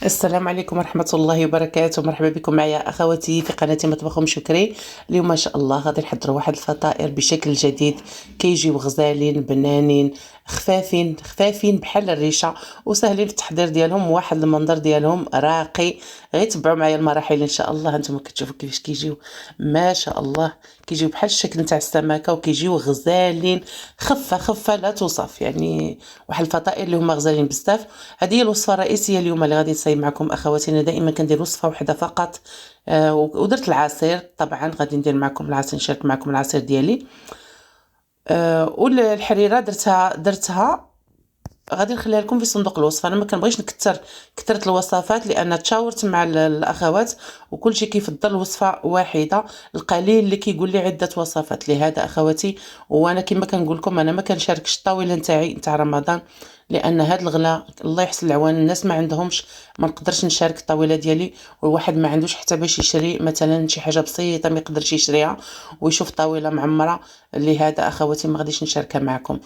السلام عليكم ورحمة الله وبركاته. مرحبا بكم معايا أخواتي في قناة مطبخ أم شكري. اليوم ما شاء الله غادي نحضروا واحد الفطائر بشكل جديد، كيجيو غزالين بنانين خفافين بحال الريشة وسهلين في التحضير ديالهم، واحد المنظر ديالهم راقي. غير تبعوا معايا المراحل ان شاء الله. هانتوما كتشوفوا كيفاش كيجيو، ما شاء الله كيجيو بحال الشكل نتاع السمكة وكيجيو غزالين، خفة لا توصف. يعني واحد الفطائر اللي هما غزالين بزاف. هذه هي الوصفه الرئيسيه اليوم اللي غادي نصايب معكم اخواتي. انا دائما كندير وصفه واحده فقط. ودرت العصير، طبعا غادي ندير معكم العصير، نشارك معكم العصير ديالي. والحريره درتها غادي نخليها لكم في صندوق الوصف. انا ما كنبغيش كثرت الوصفات لان تشاورت مع الاخوات وكل شيء كيفضل وصفه واحده، القليل اللي كيقول لي عده وصفات. لهذا اخواتي، وانا كما كنقول لكم انا ما كنشاركش الطاوله نتاعي نتاع رمضان، لان هاد الغلا الله يحسن العوان الناس ما عندهمش، ما نقدرش نشارك الطاوله ديالي، والواحد ما عندوش حتى باش يشري مثلا شي حاجه بسيطه ما يقدرش يشريها ويشوف طاوله معمره. لهذا اخواتي ما غاديش نشاركها معكم.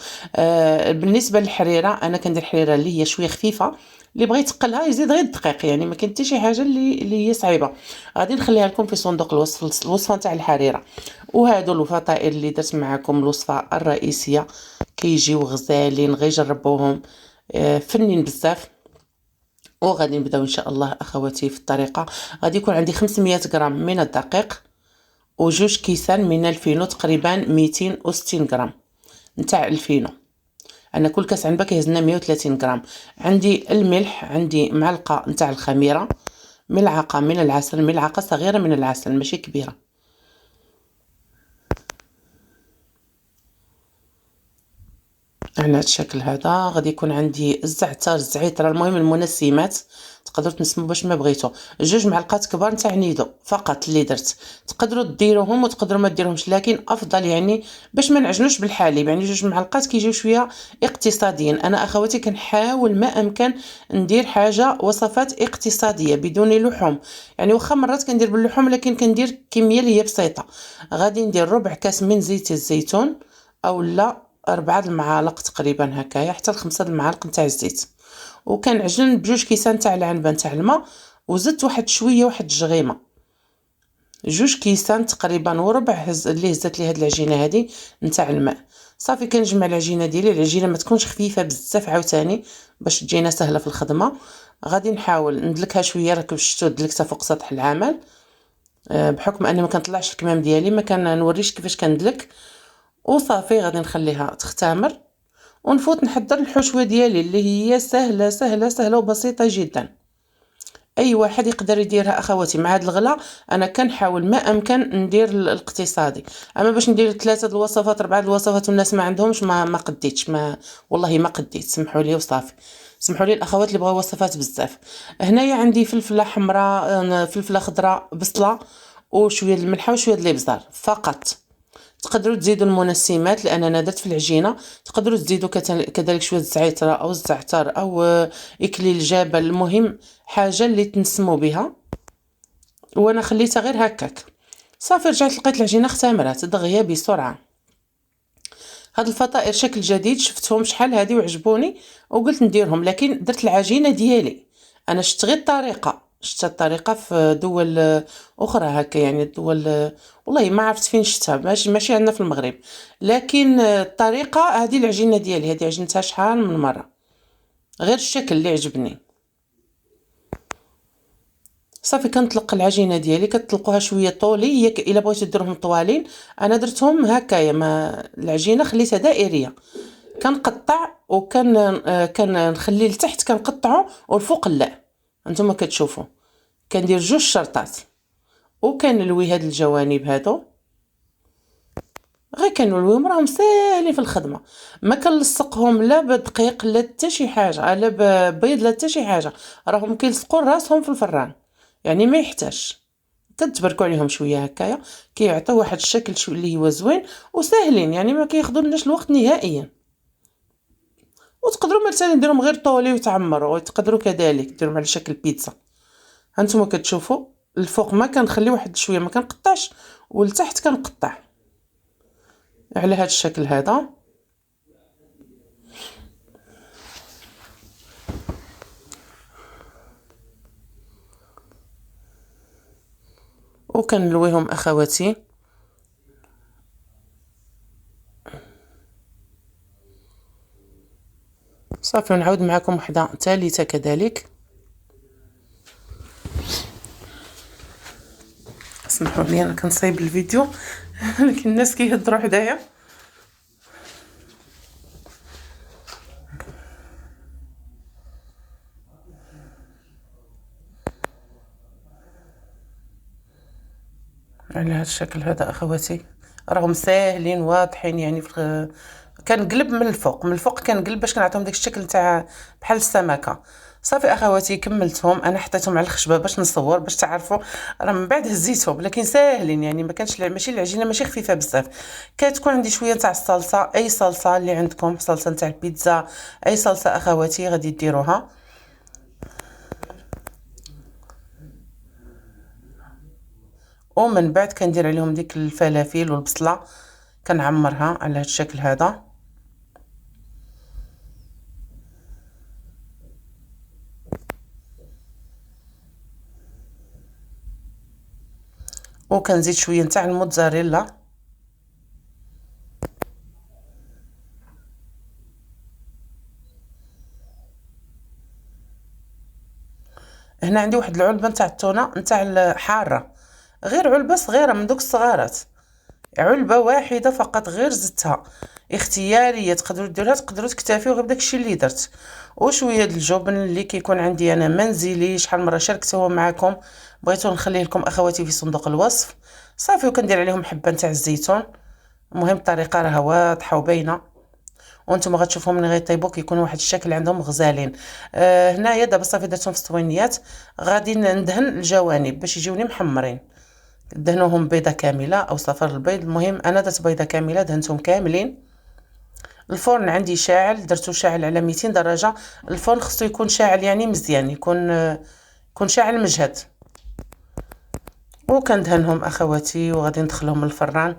بالنسبه للحريره، انا كندير حريره اللي هي شويه خفيفه، اللي بغى يتقلها يزيد غير الدقيق، يعني ما كاين حتى شي حاجه اللي هي صعيبه. غادي نخليها لكم في صندوق الوصف الوصفه نتاع الحريره. وهادو الفطائر اللي درت معكم الوصفه الرئيسيه كيجيو غزالين، غير جربوهم. فنين بزاف. وغادي نبداو ان شاء الله اخواتي في الطريقه. غادي يكون عندي 500 غرام من الدقيق وجوج كيسان من الفينو، تقريبا 260 غرام نتاع الفينو. انا كل كاس عنبه كيهز لنا 130 غرام. عندي الملح، عندي معلقه نتاع الخميره، ملعقه من العسل، ملعقه صغيره من العسل ماشي كبيره. على هذا الشكل هذا. غادي يكون عندي الزعتر، الزعتر، المهم المنسمات تقدروا تنسموا باش ما بغيتو. جوج معلقات كبار نتاع نيدو فقط اللي درت. تقدروا ديروهم وتقدروا ما ديروهمش، لكن افضل يعني باش ما نعجنوش بالحليب. يعني جوج معلقات كيجيو شويه اقتصاديين. انا اخواتي كنحاول ما امكن ندير حاجه وصفات اقتصاديه بدون لحوم، يعني واخا مرات كندير باللحوم لكن كندير كميه اللي هي بسيطه. غادي ندير ربع كاس من زيت الزيتون، او لا 4 المعالق تقريبا هكايا، حتى ل5 المعالق نتاع الزيت. وكنعجن بجوج كيسان تاع العنبه نتاع الماء، وزدت واحد شويه، واحد الجغيمه، جوج كيسان تقريبا وربع اللي هزت لي هاد العجينه هادي نتاع الماء. صافي كنجمع العجينه ديالي. العجينه ما تكونش خفيفه بزاف عاوتاني باش تجينا سهله في الخدمه. غادي نحاول ندلكها شويه، راكم شفتوا دلكتها فوق سطح العمل. بحكم اني ما كنطلعش الكمام ديالي ما كنوريش كيفاش كندلك. وصافي غادي نخليها تختمر ونفوت نحضر الحشوه ديالي اللي هي سهله سهله سهله وبسيطه جدا. اي واحد يقدر يديرها اخواتي. مع هاد الغلا انا كنحاول ما امكن ندير الاقتصادي، اما باش ندير 3 الوصفات 4 الوصفات والناس ما عندهمش ما قديتش، ما والله ما قديت، سمحوا لي وصافي. سمحوا لي الاخوات اللي بغاو وصفات بزاف. هنايا عندي فلفله حمراء، فلفله خضراء، بصله، وشويه الملحه وشويه الابزار فقط. تقدروا تزيدوا المنسمات لان انا درت في العجينه. تقدروا تزيدوا كذلك شويه الزعتره او الزعتر او اكليل جبل، المهم حاجه اللي تنسموا بها. وانا خليتها غير هكاك. صافي رجعت لقيت العجينه اختمرت دغيا بسرعه. هاد الفطائر شكل جديد، شفتهم شحال هادي وعجبوني وقلت نديرهم، لكن درت العجينه ديالي. انا شفت غير الطريقه، شفت الطريقه في دول اخرى هكا، يعني الدول والله ما عرفت فين شفتها، ماشي عندنا في المغرب. لكن الطريقه هذه العجينه ديالي هذه عجنتها شحال من مره، غير الشكل اللي عجبني. صافي كنطلق العجينه ديالي، كتطلقوها شويه طولي، هي الا بغيتو ديروهم طوالين. انا درتهم هكايا، ما العجينه خليتها دائريه. كنقطع كان نخلي لتحت كنقطعو والفوق لا. انتما كتشوفوا كندير جوج شرطات وكنلوي هاد الجوانب هادو. غير كنلويهم راهم ساهلين في الخدمه. ما كنلصقهم لا بدقيق لا حتى شي حاجه، لا ببيض لا حتى شي حاجه، راهم كيلصقوا راسهم في الفران، يعني ما يحتاجش. كتبركوا عليهم شويه هكايا، كيعطيو واحد الشكل شو اللي هو زوين وساهلين، يعني ما كياخذولناش الوقت نهائيا. وتقدروا مثلا ديروهم غير طولي وتعمروا، وتقدروا كذلك ديروهم على شكل بيتزا. هانتوما كتشوفوا الفوق ما كنخلي واحد شويه، ما كنقطعش، والتحت كنقطع على هذا الشكل هذا. وكنلويهم اخواتي. صافي، ونعاود معكم وحده ثالثه كذلك. اسمحوا لي انا كنصايب الفيديو لكن الناس كيهضروا حدايا. على هذا الشكل هذا اخواتي، راهم ساهلين واضحين يعني كنقلب من الفوق كنقلب باش كنعطيهم داك الشكل تاع بحال السمكه. صافي اخواتي كملتهم، انا حطيتهم على الخشبه باش نصور باش تعرفوا، راه من بعد هزيتهم لكن ساهلين يعني ما كانش ماشي العجينه ماشي خفيفه بزاف. كتكون عندي شويه تاع الصلصه، اي صلصه اللي عندكم، صلصه تاع البيتزا، اي صلصه اخواتي غادي ديروها. ومن بعد كندير عليهم ديك الفلافل والبصله، كنعمرها على هذا الشكل هذا. وكنزيد شويه نتاع الموتزاريلا. هنا عندي واحد العلبه نتاع التونه نتاع الحاره، غير علبه صغيره من دوك الصغارات، علبه واحده فقط، غير زدتها اختياريه، تقدروا ديروها تقدروا تكتفيو غير بداكشي اللي درت. وشويه د الجبن اللي كيكون عندي انا منزلي، شحال مره شاركته معكم، بغيتو نخليه لكم اخواتي في صندوق الوصف. صافي، وكندير عليهم حبه نتاع الزيتون. المهم الطريقه راها واضحه وباينه، وانتم غتشوفوا من غيطيبوا كيكون واحد الشكل عندهم غزالين. هنايا دابا صافي درتهم في الصوينيات، غادي ندهن الجوانب باش يجيوني محمرين. دهنوهم بيضه كامله او صفر البيض، المهم انا درت بيضه كامله دهنتهم كاملين. الفرن عندي شاعل، درتو شاعل على 200 درجه. الفرن خصو يكون شاعل يعني مزيان، يكون شاعل مجهد. وكندهنهم اخواتي وغادي ندخلهم الفران،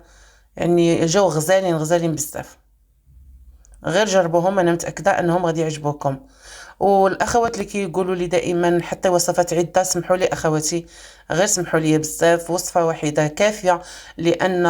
يعني جاو غزالين غزالين بزاف. غير جربوهم، انا متاكده انهم غادي يعجبوكم. والاخوات اللي كيقولوا لي دائما حتى وصفات عده، سمحوا لي اخواتي، غير سمحوا لي بزاف، وصفه واحده كافيه، لان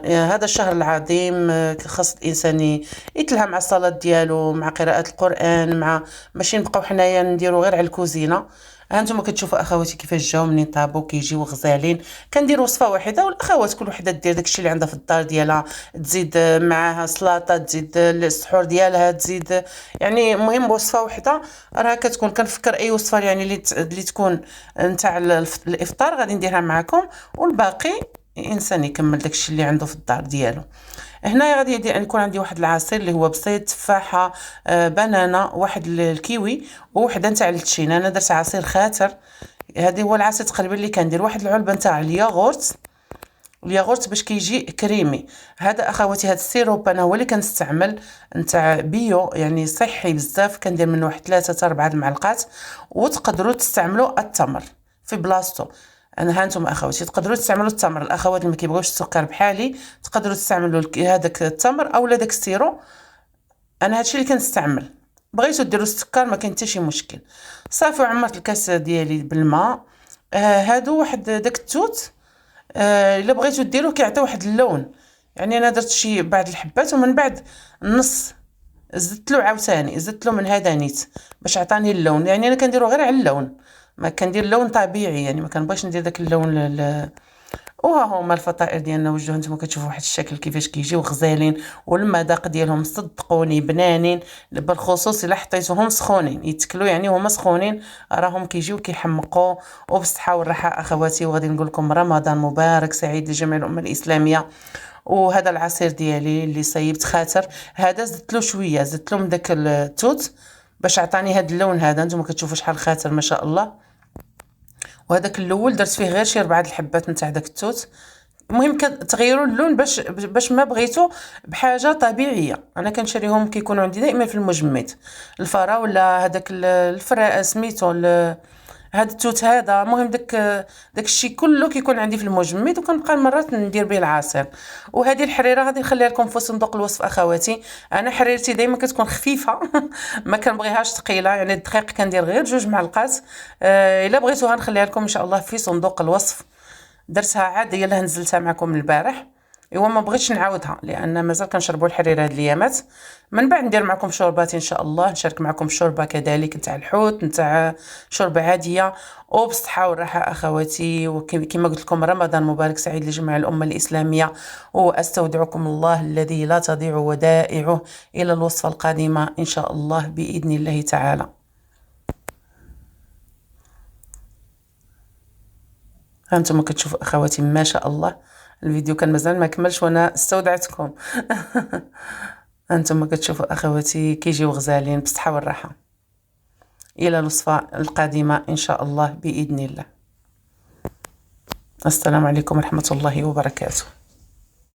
هذا الشهر العظيم خاص الانسان يتلهى مع الصلاه ديالو، مع قراءه القران، مع ماشي نبقاو حنايا نديرو غير على الكوزينه. هانتوما كتشوفوا اخواتي كيفاش جاو منين طابو كيجيو غزالين. كندير وصفه واحده والاخوات كل وحده دير داكشي اللي عندها في الدار ديالها، تزيد معاها سلطه، تزيد السحور ديالها، تزيد يعني المهم وصفه واحده راه كتكون. كنفكر اي وصفه يعني اللي تكون نتاع الافطار غادي نديرها معكم، والباقي الانسان يكمل داكشي اللي عنده في الدار ديالو. هنايا غادي يكون عندي واحد العصير اللي هو بسيط، تفاحه، بنانه، واحد الكيوي، ووحده نتاع التشين. انا درت عصير خاتر، هذا هو العصير تقريبا اللي كندير. واحد العلبه نتاع الياغورت باش كيجي كريمي. هذا اخواتي هذا السيروب انا هو اللي كنستعمل نتاع بيو، يعني صحي بزاف، كندير منه واحد 3 حتى 4 المعلقات. وتقدروا تستعملوا التمر في بلاصتو. انا هانتم اخواتي تقدروا تستعملوا التمر، الاخوات اللي ما كيبغيوش السكر بحالي تقدروا تستعملوا هذاك التمر اولا داك السيرو. انا هادشي اللي كنستعمل، بغيتو ديروا السكر ما كاين حتى شي مشكل. صافي، وعمرت الكاس ديالي بالماء. هادو واحد داك التوت، الا بغيتو ديروه كيعطي واحد اللون، يعني انا درت شي بعض الحبات ومن بعد النص زدت له عاوتاني، زدت له من هذا نيت باش عطاني اللون، يعني انا كنديرو غير على اللون، ما كندير لون طبيعي، يعني ما كنبغيش ندير داك اللون وها هما الفطائر ديالنا وجدوه. نتوما كتشوفوا واحد الشكل كيفاش كيجيو غزالين، والمذاق ديالهم صدقوني بنانين، بالخصوص الا حطيتوهم سخونين يتكلوا، يعني هما سخونين راهم كيجيو كيحمقوا. وبالصحه والراحه اخواتي، وغادي نقول لكم رمضان مبارك سعيد لجميع الامه الاسلاميه. وهذا العصير ديالي اللي صيبت خاطر، هذا زدت له شويه، زدت له من داك التوت باش عطاني هذا اللون هذا. نتوما كتشوفوا شحال خاطر ما شاء الله. وهذاك الاول درت فيه غير شي 4 الحبات نتاع داك التوت. المهم كتغيروا اللون باش ما بغيتو بحاجه طبيعيه. انا كنشريهم كيكونوا عندي دائما في المجمد، الفراوله، هذاك الفراء سميتو هاد التوت هذا، المهم داك الشيء كله كيكون عندي في المجمد، وكنبقى مرات ندير به العصير. وهذه الحريره غادي نخليها لكم في صندوق الوصف اخواتي. انا حريرتي دائما كتكون خفيفه ما كنبغيهاش ثقيله، يعني الدقيق كندير غير 2 معلقات. الا بغيتوها نخليها لكم ان شاء الله في صندوق الوصف. درتها عاد يلاه نزلتها معكم البارح. ايوا ما بغيتش نعاودها لان مازال كنشربوا الحرير هاد الايامات. من بعد ندير معكم شوربات ان شاء الله، نشارك معكم شوربه كذلك نتاع الحوت، نتاع شوربه عاديه. وبصحه والراحه اخواتي، وكما قلت لكم رمضان مبارك سعيد لجميع الامه الاسلاميه، واستودعكم الله الذي لا تضيع ودائعه الى الوصفه القادمه ان شاء الله باذن الله تعالى. هانتوما كتشوفوا اخواتي ما شاء الله، الفيديو كان مازال ما كملش وانا استودعتكم. هانتوما كتشوفوا اخواتي كيجيو غزالين بالصحه والراحه. الى الوصفه القادمه ان شاء الله باذن الله. السلام عليكم ورحمه الله وبركاته.